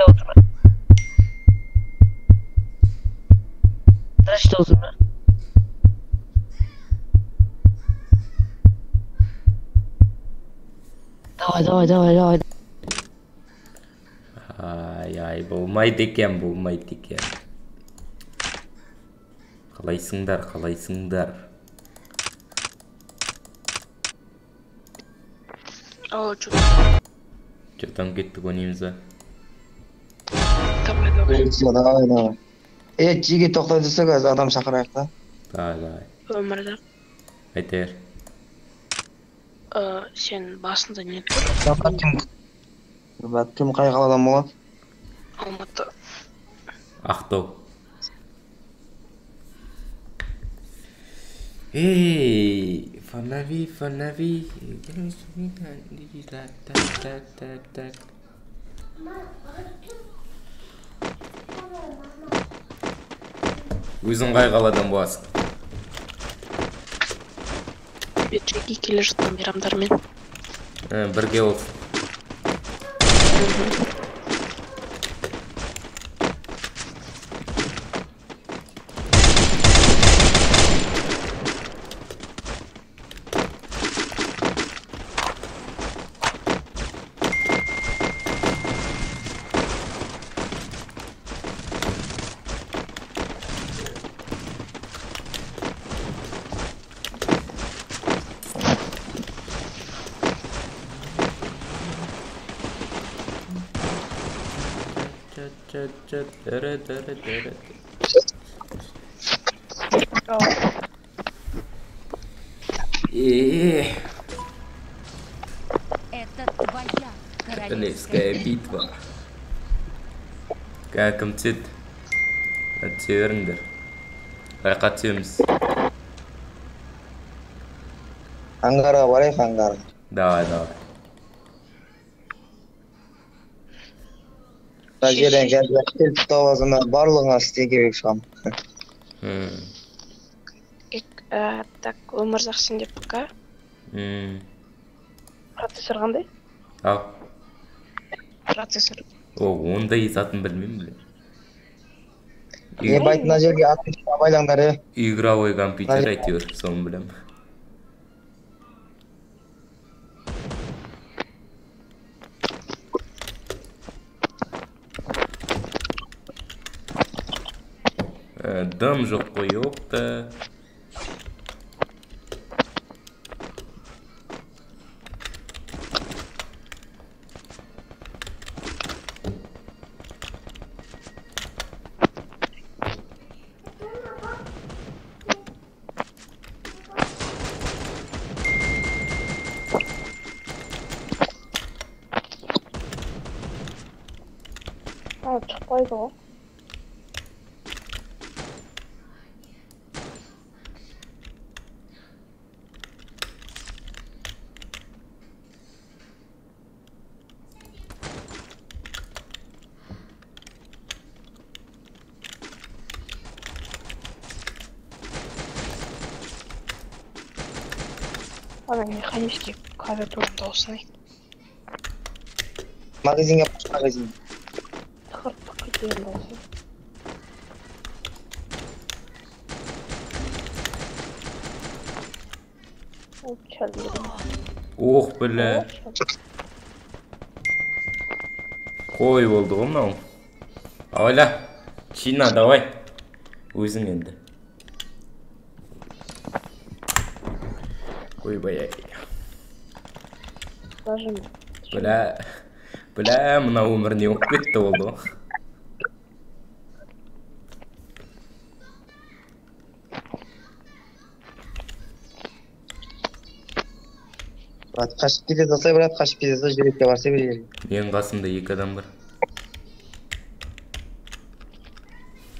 отырма. Тышта отырма. Давай. Ай, болмайды екен. Қалайсыңдар? О, что? Там кеттік, ойнаймыз ба? Давай. Жеге тоқтай тұрса қазір адам шақырайық та. Давай. Өмірді. Айтер. Сен басында не тұр? Кім қай қаладан болады? Алматы. Ақтау. Эй, фонави. Так. Өзің қай қаладан боласың? Бетшеге келе жатқан мейрамдармен. Бірге болсын. Это твоя Королевская битва. Кім түседі? Түсе беріңдер. Байқа түсеміз. Аңғарға барайық, аңғарға. Давай. Мына жерден қазір келіп табасына барлығына істей керек шығам. Так, өмір жақсын деп қа? Процессор қандай? Ал. Процессор. Ондай затын білмеймін. Байт мына жерге атын байлаңдар, Игровой компьютер әйтеуір, соны білем. Дым жоқ қой, опта. Шықпайды ғой. Ана механический клавиатураны дауысын айт. Магазинге баш, магазин. Тақырыптыққа дейін дауысын. Ох, бля. Қой болды ғой мынау. Ауайла, Чина, давай. Өзің енді. Ойбай-ай. Бля, мына өмір не болып кетті болды ғой. Брат, қашып кетеді алсай, брат, қашып кетеді, жүрекке барса береді. Мен қасымда 2 адам бар.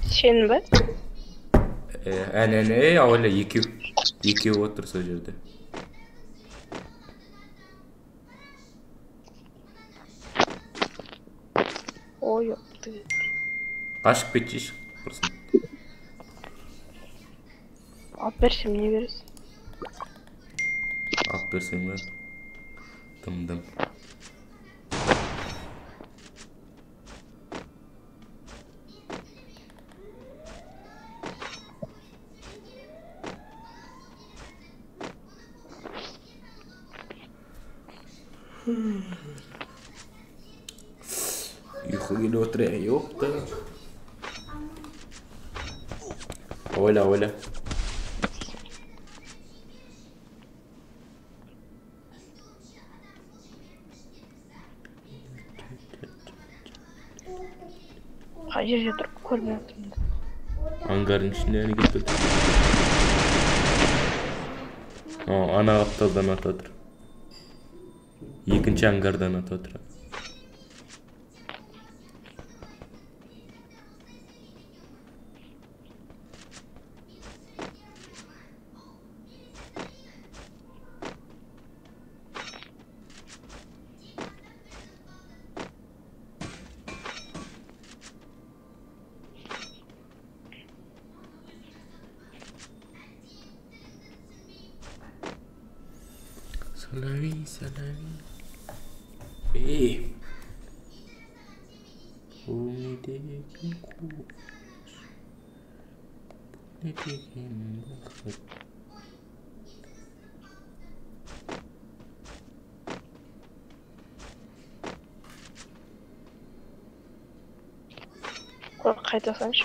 Сен бе? Әне, ауайла, 2 отыр сол жерде. Ой, ты. Қашып кетші, құрсын. Алып берсем не бересің? Алып берсем бе? Дым. Uyku geliyor otur ya. Yok da. Oyla oyla. Hayır durib ko'rmayapman. Hangarın içinde yani gitmedi. Ana kaptaldan atadır. Екінші hangardan atadır. Salavi, salavi. Umideki kuş. Ne diyeyim bakır. Qaytasanchi.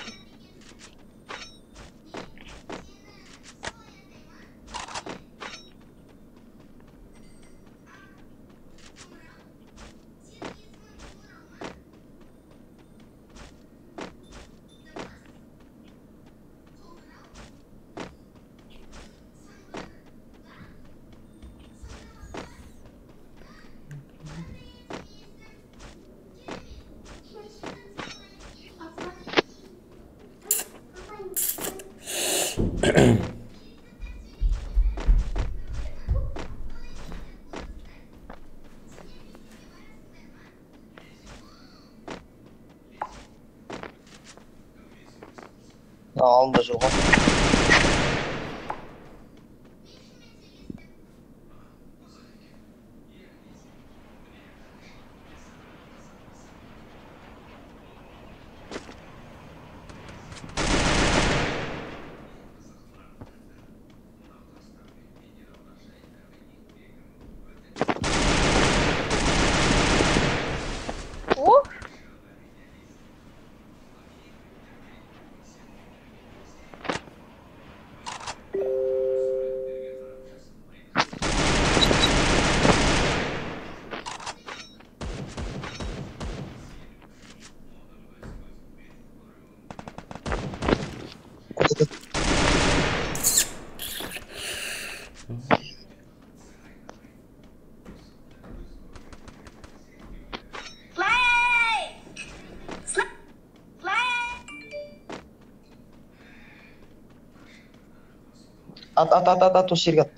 Alında çok. O? At o жерге at.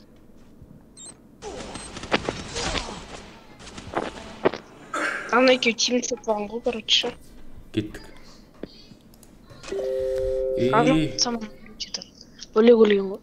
Ана екеуі тимін сатпаған ғой, короче. Gittik. Ана саман жетеді. Бөлек өлген ғой.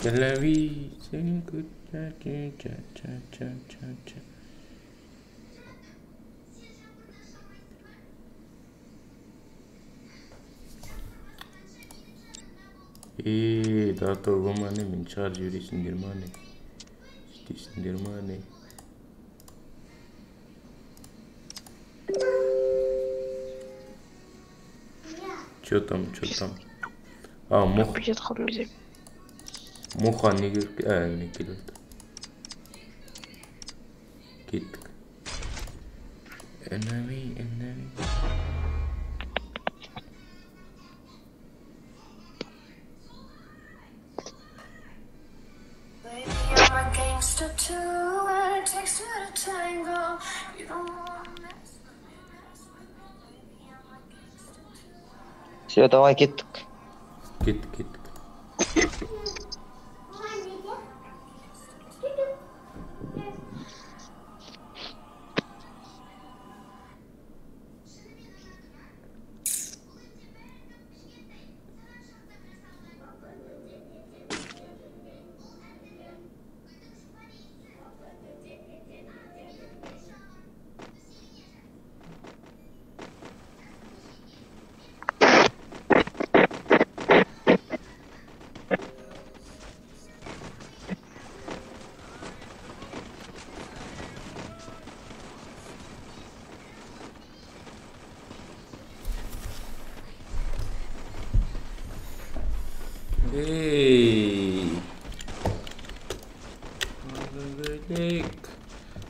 Salavi, sing good, cha cha cha cha cha cha. Dato gomane min charge yuri sindirmane. Sti sindirmane. Чё там? Мох. Бюджет қалдым бізде. Моха не келеді. Кеттік. Enemy. Baby, I'm a gangster too, and it takes two to tango. You don't wanna mess with me. Baby, I'm a gangster too. Все, давай кеттік. Кеттік. Эй! Алгылык.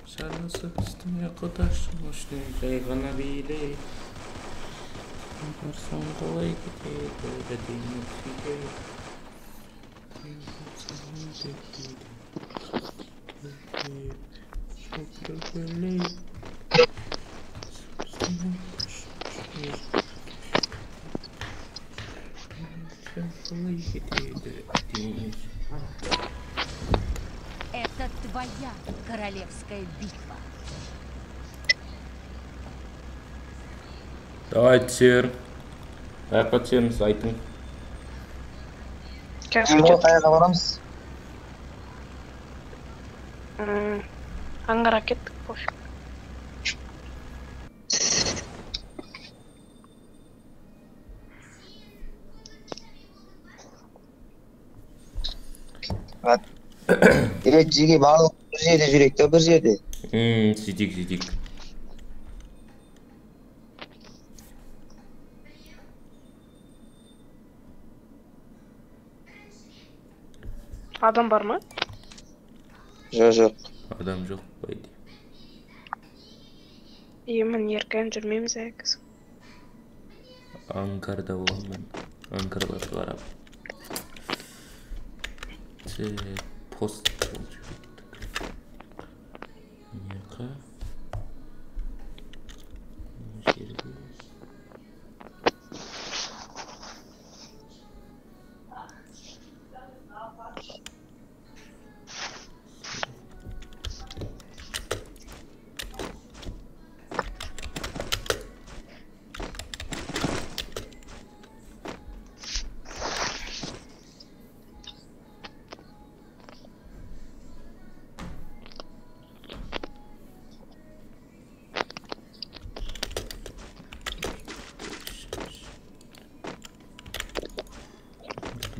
Шарасы үстіне құдашым ұшын жай ғана билей. Барсам қалай кетеді, әдемі күйге. Это твоя королевская битва. Давай түсер. Қаяққа түсеміз, айтың. Қазір Қайға барамыз? аңғара кеттік пофиг. Жеге барлық бір жерде жүрек та бір жерде. Сөйтейік. Адам бар ма? Жоқ. Адам жоқ, байде. Емін еркен жүрмейміз әкіз. Аңғарда болған мен. Аңғарларды қарап. Пост болып жүреттік. Неқа? Жерге.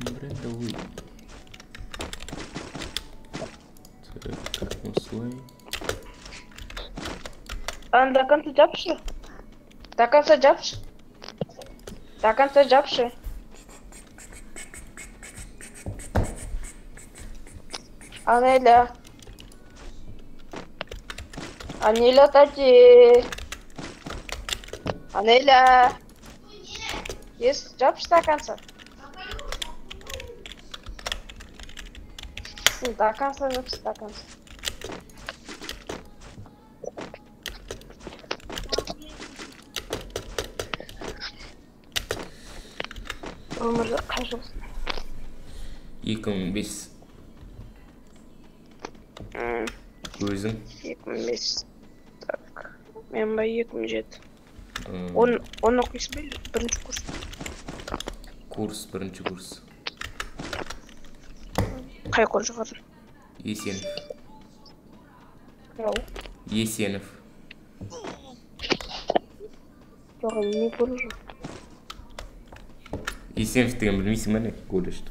Брендовый. Так, осылай. До конца жапшы. До конца жапшы. Анеля, тати. Анеля. Есть, жапшы до конца. До конца жапшы, до конца. Өмірі қай жылсың? 2005. Өзің? 2005. Так, мен ба 2007. Он оқисың ба? Бірінші курс. Бірінші курс. Қай колледж қазір? Есенов. Ау. Есенов. Жоқ, не колледж? Есенов деген білмейсің ба не колледжді?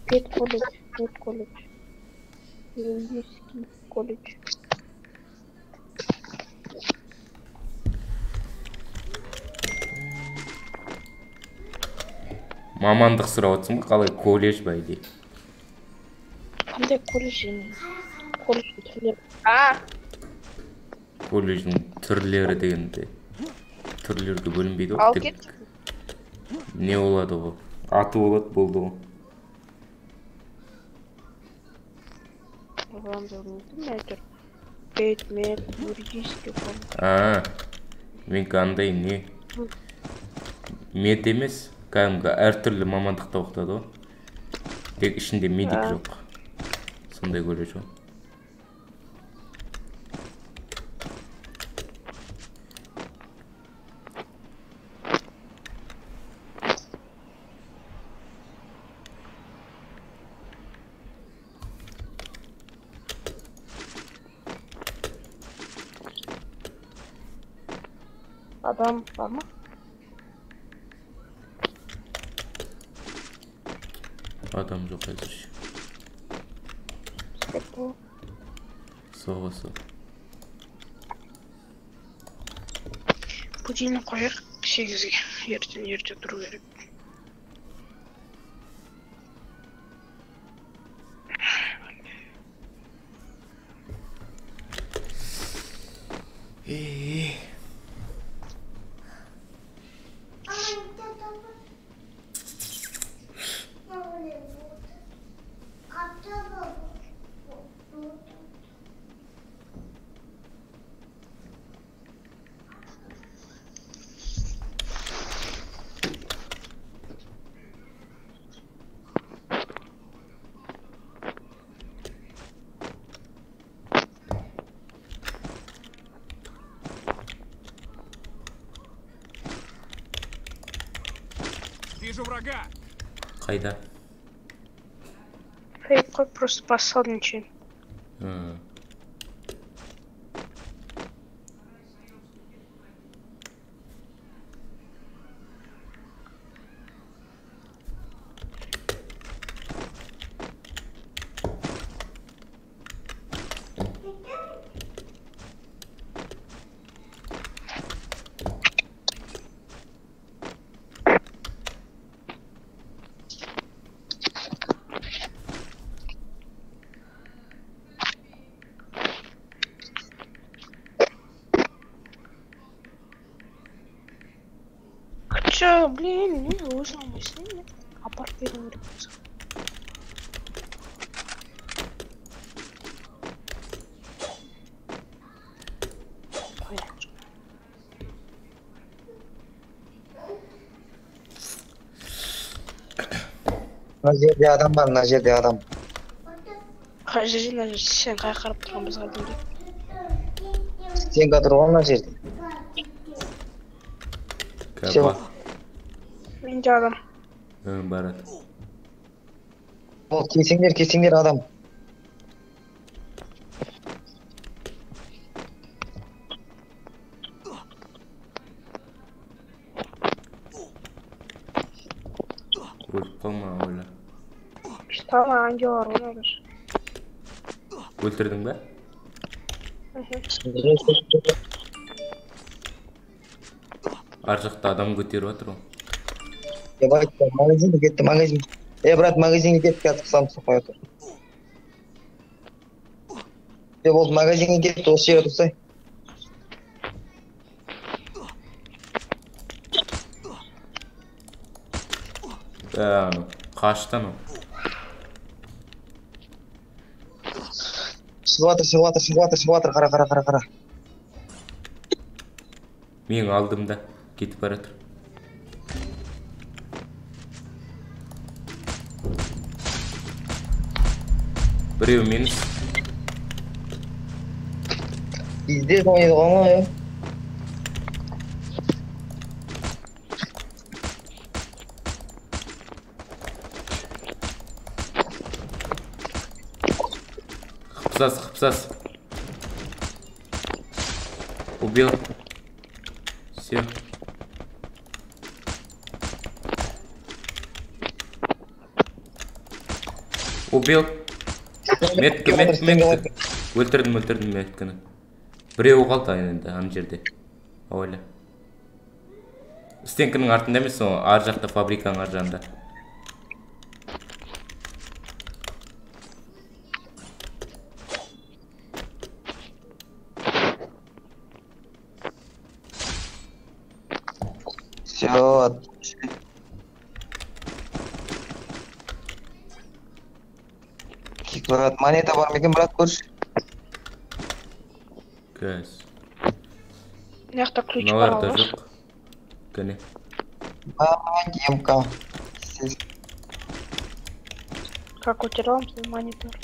Пет колледж. Юридический колледж. Мамандық сұрап отырсың ба? Қалай колледж ба или? Қандай колледж? Колледждің түрлері. Колледждің түрлері дегенде түрлерге бөлінбейді ғой. Ал кет. Не болады ғой? Аты болады, болды ғой. Предмет, юридический колледж. Менікі андай не? Мед емес, кәдімгі әртүрлі мамандықта оқытады ғой. Тек ішінде медик жоқ. Сондай колледж ғой. Адам var mı? Адам жоқ әзірше. Соғысы. Будильник қояйық 8-ге. Ерте тұру керек. Вижу врага. Қайда? Фейк қой, просто бассал ничего. Hı. Хотя, блин, не нужно мы с ними. А пар перевернется. Mına adam var, mına жерде adam. Хажирина, сен қайқарып тұрғанбызға дейін. Сен тұрған мына жерде. Kaba. Менде адам. Hı, Barat. Ол кесеңдер адам. Өліп қалма ойла. Tamam, anca var, ona göre. Өлтірдің бе? Ар жақта адам көтеріп жатыр ғой. Давай, магазинге кетті, магазин. Брат, магазинге кетті, қазір қысамыз қоя тұр. Болды, магазинге кетті, осы жерге тұрсай. Қашты анау. Шығып жатыр, қара. Менің алдымда кетіп бара жатыр. Біреу минус. Bizde oynadık ama ya. Хпсас. Убил. Все. Убил. Меткі. Өлтірдім меткіні. Біреу қалды енді ана жерде. Ойла. Стенкінің артында емес, о ар жақта, фабриканың ар жағында. Все. Брат, монета бар ма екен, брат, көрші? Көз. Мынаяқта ключ бар Мыналарда алғаш. жоқ. Кәне. Емка. Как көтере аламыз монитор?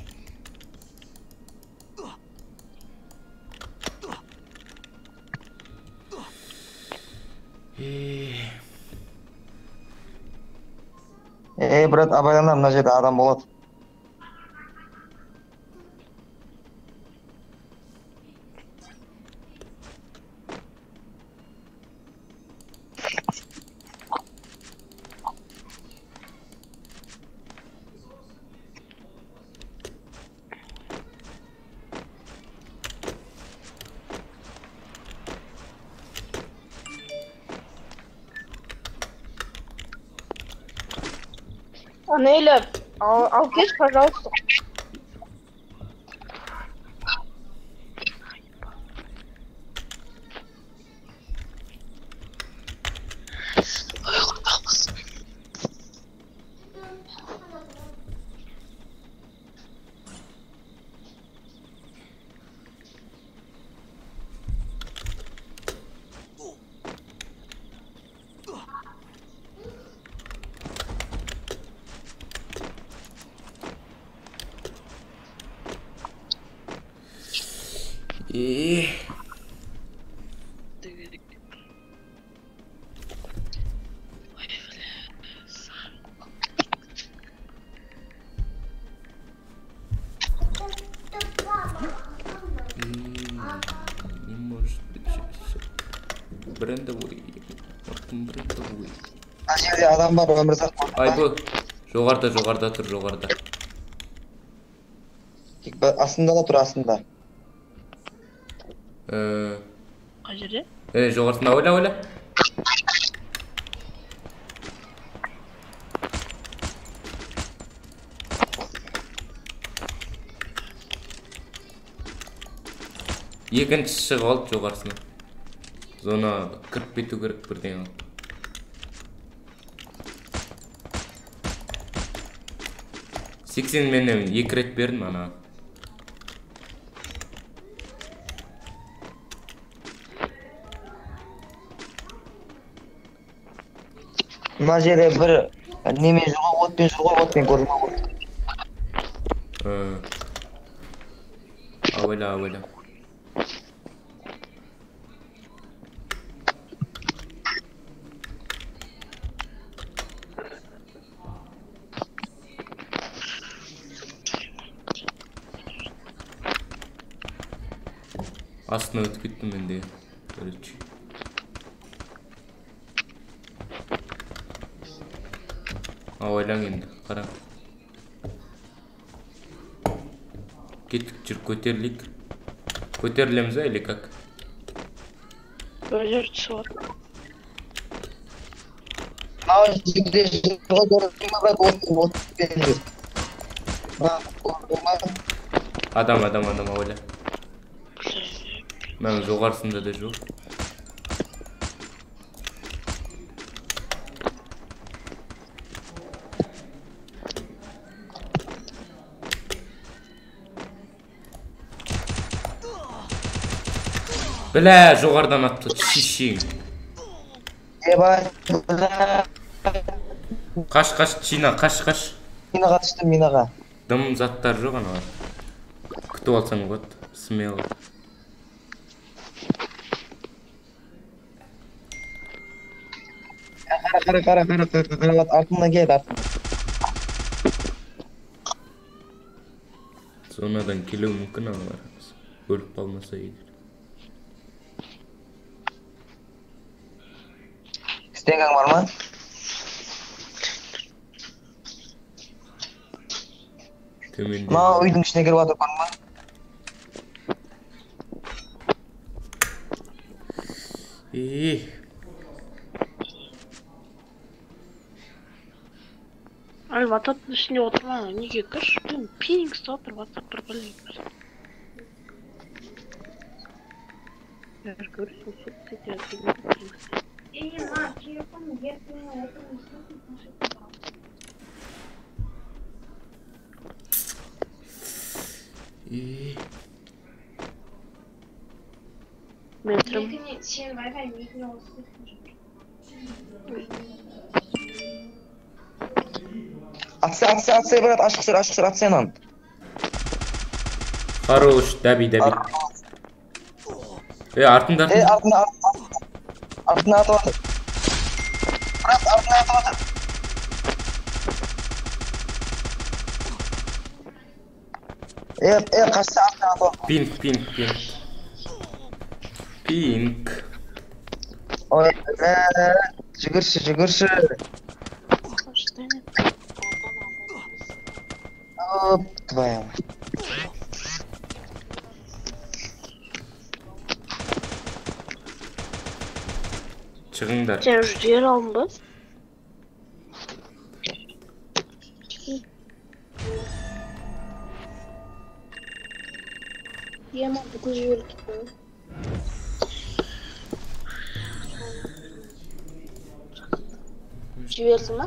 Брат, абайлана, мына жерде адам болады. Анеля, ал кеш, пожалуйста. Brenda Wui. Brenda Wui. Ана жерде адам бар, өмірзақ. Ay bu. Жоғарда тұр, жоғарда. Астында да тұр, астында. Қай жерде? Жоғарысында ойла. Екінші шығып алды жоғарысына. Зона кіріп кету керек бірден алып. Сексен менен 2 рет бердім ана. Мына жерде бір неме жүр ғой, отпен жүр ғой, отпен көрдім ғой. Ауыла. Астына өтіп кеттім менде. Короче. Ойлаң енді, қара. Кеттік жүр, көтерлік. Көтерілеміз ба, или как? Бір жер түсі бар. Мына жерде жүр ғой, көрдім ғой, отпен жүр. Адам, ойла. Мен жоғарысында да жоқ. Бля, жоғардан атты, шиши. Қаш, Чина, қаш. Минаға түштім, минаға. Дым заттар жоқ ана. Күтіп алсаң болады, смело. Қара, артымнан кел, артымнан. Зонадан келу мүмкін алар. Өліп қалмаса егер. Стенгаң бар ма? Төменде. Мына үйдің ішіне кіріп жатыр ма? Ай, вататтың ішінде отырма, неге кір? Пинг ұстап тұр, ватсап бір білейік. Көресің, сөйтсе метрім. Атсай, брат, ашық сыр, атсай нан. Хорош, дәби. Артында. Артына атып атыр. Брат, артына атып атыр. Қашса артына атып атыр. Пинг. Ой, жүгірші. Оп, твоя мать. Шығыңдар. Сен жер алдың ба? Ема бүкіл жіберіп кетті. Жіберді ма?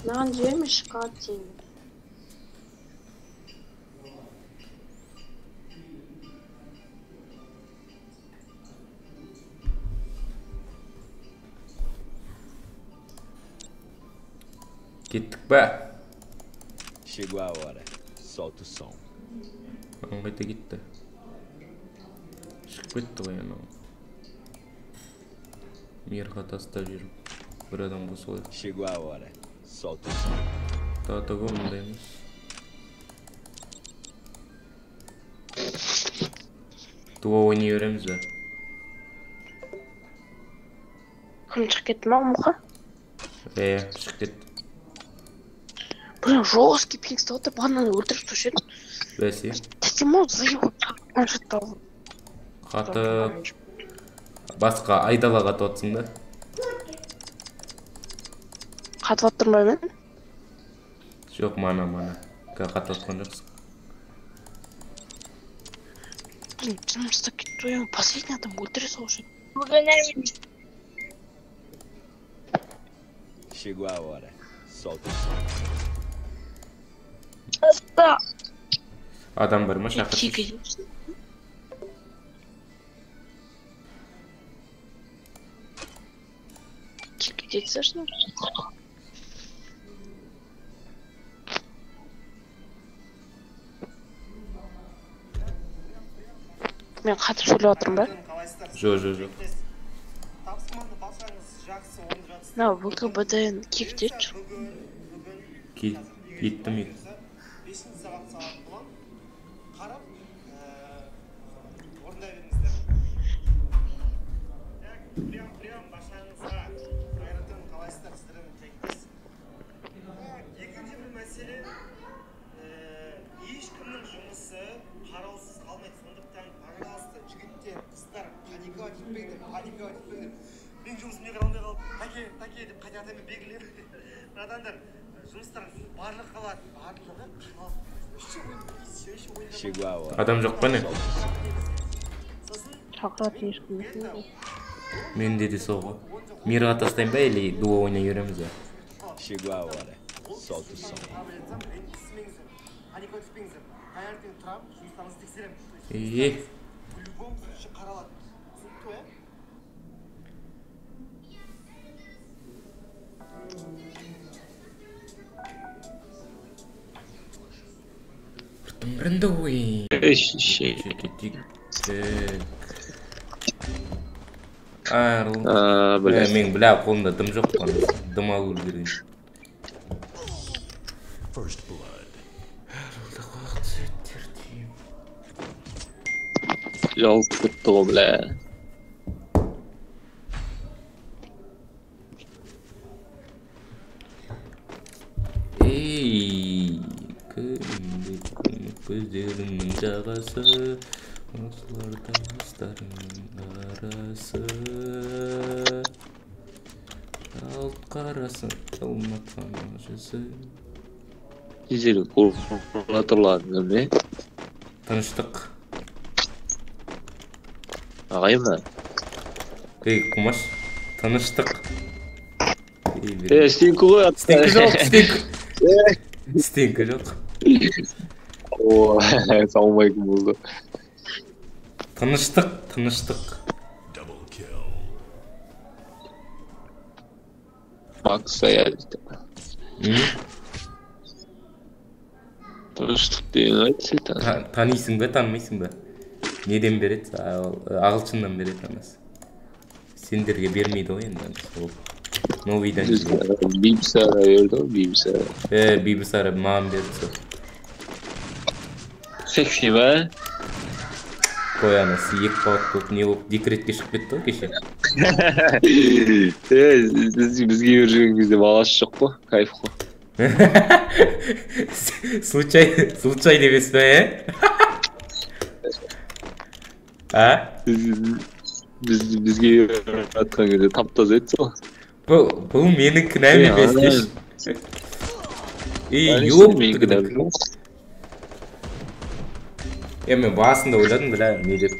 Маған жіберме шыққат деймін. Kеттік ба? Chegou a hora. Solta o som. Қайта кетті. Шығып кетті ғой анау. Мерға тастап жүріп. Бір адам қосылайық. Chegou a hora. Solta o som. Тағы мұндай емес. Duo oynay beremiz be. Kim çıkıp ketdi mi Muha? Çık ketdi. Блин, жесткий пингстеп отуруп анан өлтүрүп турушат. Бәсе. Таким заебал. Қатып. Басқа айдала қатып атсың да. Катып аттырмайбын. Жоқ, мана. Қатып атқан жоқсың. Блин, жымыстап кетті. Последний адам өлтіре салышат. Chegou a hora. Solta o som. Адам бар ма шақырсыз? Тиге. Тиге детсі что? Мен қатып сөйлеп отырмын ба? Жоқ. На ВКБДН кик детші. Кеттім ек. Мен жұмысыммен қаралмай қалып, таке деп қайта атамен белгілеп. Надандар, жұмыстар барлық қалады. Барлығы Chegou a hora. Адам жоқ па не? Шақыратын ешкім жоқ. Мен деді соғы. Мирға тастайын ба, или дуо ойнай береміз ба? Chegou a hora. Solta o som. Таңертең тұрам, жұмыстарыңызды тексеремін. В любом случае қаралады. Түсінікті, иә? Рандовый. Мен біля қолында дым жоқ қана. Дым алу керек. Жалып кетті ғой, бля. Көздерімнің жағасы, осыларда астарының арасы. Жалт қарасын, алматқан жүзі. Тезері қорқыратырлардың не? Тыныштық. Ағай ма? Құмаш, тыныштық. Стенкі ғой атты. Стенкі жоқ, стенкі жоқ. О, салмайкым болды. Тыныштық. Макс саядықты. Тыныштық деген айтсы. Танисың ба, танымайсың ба? Неден береді? Ағылшыннан береді анасы. Сендерге бермейді ғой енді. Новыйдан келген. Бибісара берді ғой, бибісара. Бибісара маған берді сол. Секси ма? Қой анасы екі қауат болып не болып декретке шығып кетті ғой кеше. Бізге бір жүрген кезде баласы жоқ қой, кайф қой. Случай демес па, Бізге атқан кезде тап-таза еді сол. Бұл менің кінәм емес деші. Ёп, мен басында ойладым, бля, не деп.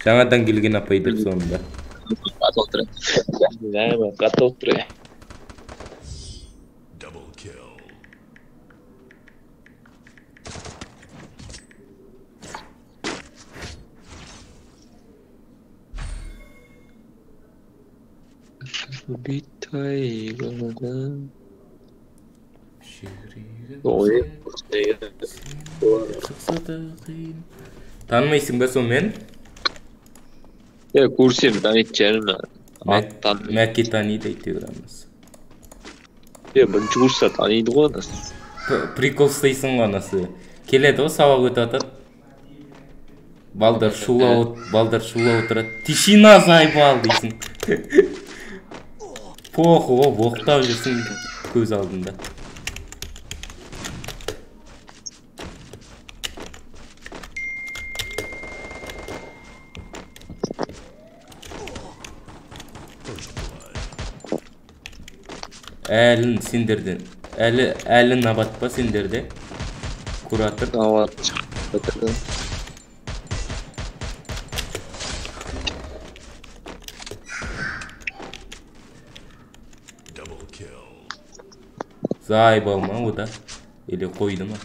Жаңадан келген апайды сонында. Готов тұр. Битай ғанадан танымайсың ба сонымен? Көрсем таниды жерім. Мәкке таниды әйтеуір анасы. Бірінші курста таниды ғой анасы. Прикол ұстайсың ғой анасы. Келеді ғой, сабақ өтіп атады. Балдар шулап отырады. Тишина зайбал дейсің. Поху, оқтап жүрсің көз алдында. Әлін сендерден. Әлін абатпа сендерде. Куратор. Ават. Зайбал ма о да? Или қойды ма?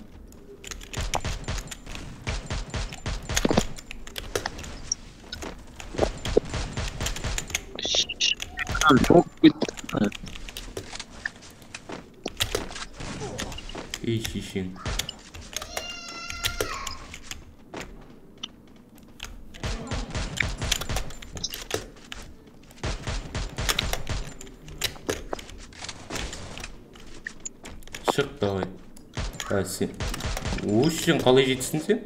Çok bitti. Şişin. Çık давай. Sen. Uşun қалай жетсің сен?